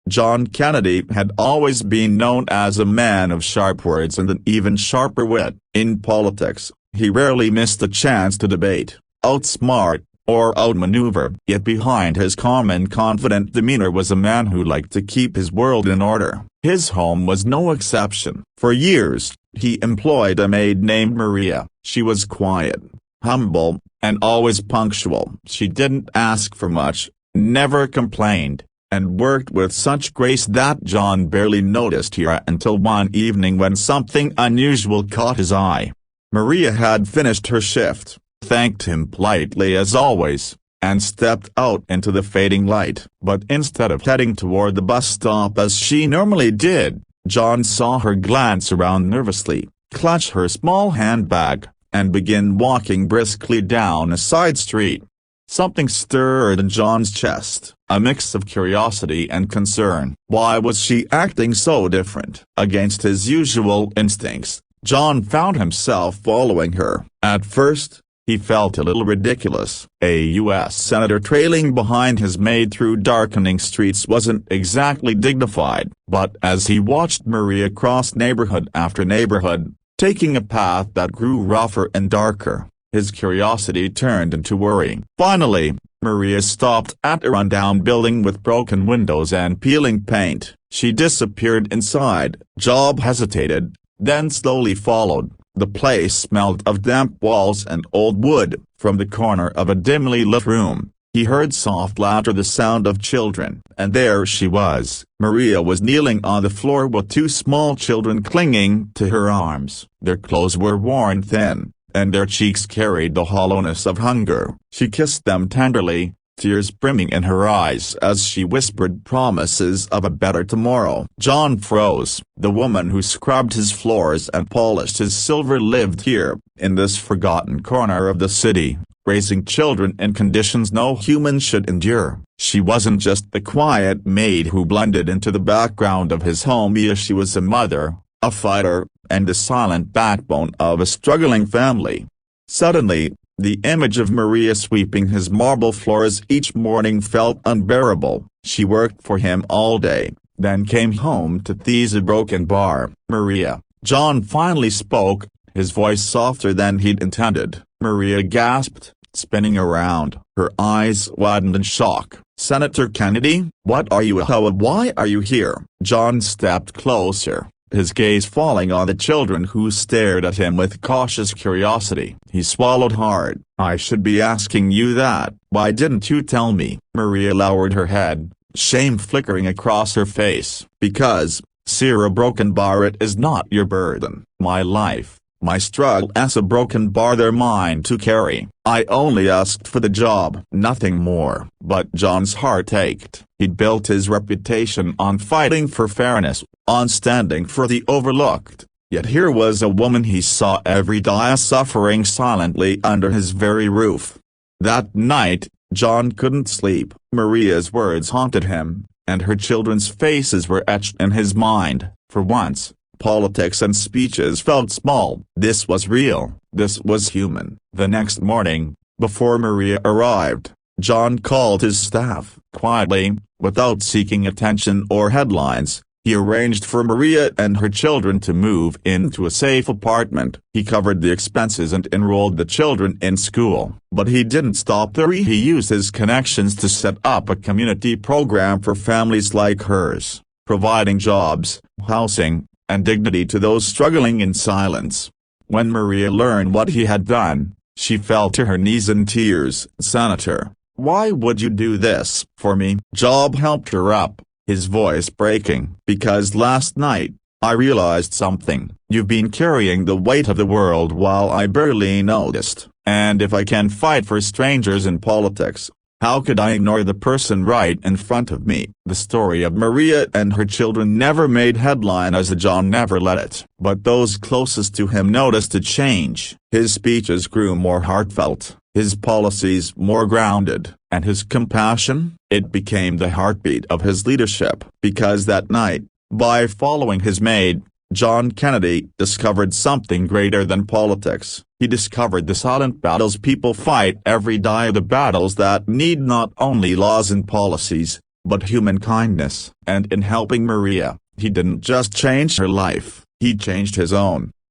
John Kennedy had always been known as a man of sharp words and an even sharper wit. In politics, he rarely missed a chance to debate, outsmart, or outmaneuver. Yet behind his calm and confident demeanor was a man who liked to keep his world in order. His home was no exception. For years, he employed a maid named Maria. She was quiet, humble, and always punctual. She didn't ask for much, never complained, and worked with such grace that John barely noticed her until one evening when something unusual caught his eye. Maria had finished her shift, thanked him politely as always, and stepped out into the fading light. But instead of heading toward the bus stop as she normally did, John saw her glance around nervously, clutch her small handbag, and begin walking briskly down a side street. Something stirred in John's chest, a mix of curiosity and concern. Why was she acting so different? Against his usual instincts, John found himself following her. At first, he felt a little ridiculous. A U.S. senator trailing behind his maid through darkening streets wasn't exactly dignified. But as he watched Maria cross neighborhood after neighborhood, taking a path that grew rougher and darker, his curiosity turned into worry. Finally, Maria stopped at a rundown building with broken windows and peeling paint. She disappeared inside. John hesitated, then slowly followed. The place smelled of damp walls and old wood. From the corner of a dimly lit room, he heard soft laughter, the sound of children. And there she was. Maria was kneeling on the floor with two small children clinging to her arms. Their clothes were worn thin, and their cheeks carried the hollowness of hunger. She kissed them tenderly, tears brimming in her eyes as she whispered promises of a better tomorrow. John froze. The woman who scrubbed his floors and polished his silver lived here, in this forgotten corner of the city, raising children in conditions no human should endure. She wasn't just the quiet maid who blended into the background of his home. She was a mother, a fighter, and the silent backbone of a struggling family. Suddenly, the image of Maria sweeping his marble floors each morning felt unbearable. She worked for him all day, then came home to tease a broken bar. Maria, John finally spoke, his voice softer than he'd intended. Maria gasped, spinning around, her eyes widened in shock. Senator Kennedy, what are you? Why are you here? John stepped closer, his gaze falling on the children who stared at him with cautious curiosity. He swallowed hard. I should be asking you that. Why didn't you tell me? Maria lowered her head, shame flickering across her face. Because, sir, a broken bar, it is not your burden. My life, my struggle as a broken bar, they're mine to carry. I only asked for the job, nothing more. But John's heart ached. He'd built his reputation on fighting for fairness, on standing for the overlooked. Yet here was a woman he saw every day suffering silently under his very roof. That night, John couldn't sleep. Maria's words haunted him, and her children's faces were etched in his mind. For once, politics and speeches felt small. This was real. This was human. The next morning, before Maria arrived, John called his staff. Quietly, without seeking attention or headlines, he arranged for Maria and her children to move into a safe apartment. He covered the expenses and enrolled the children in school. But he didn't stop there. He used his connections to set up a community program for families like hers, providing jobs, housing, and dignity to those struggling in silence. When Maria learned what he had done, she fell to her knees in tears. Senator, why would you do this for me? John helped her up, his voice breaking. Because last night, I realized something. You've been carrying the weight of the world while I barely noticed. And if I can fight for strangers in politics, how could I ignore the person right in front of me? The story of Maria and her children never made headline as John never let it. But those closest to him noticed a change. His speeches grew more heartfelt, his policies more grounded, and his compassion, it became the heartbeat of his leadership. Because that night, by following his maid, John Kennedy discovered something greater than politics. He discovered the silent battles people fight every day, the battles that need not only laws and policies, but human kindness. And in helping Maria, he didn't just change her life, he changed his own.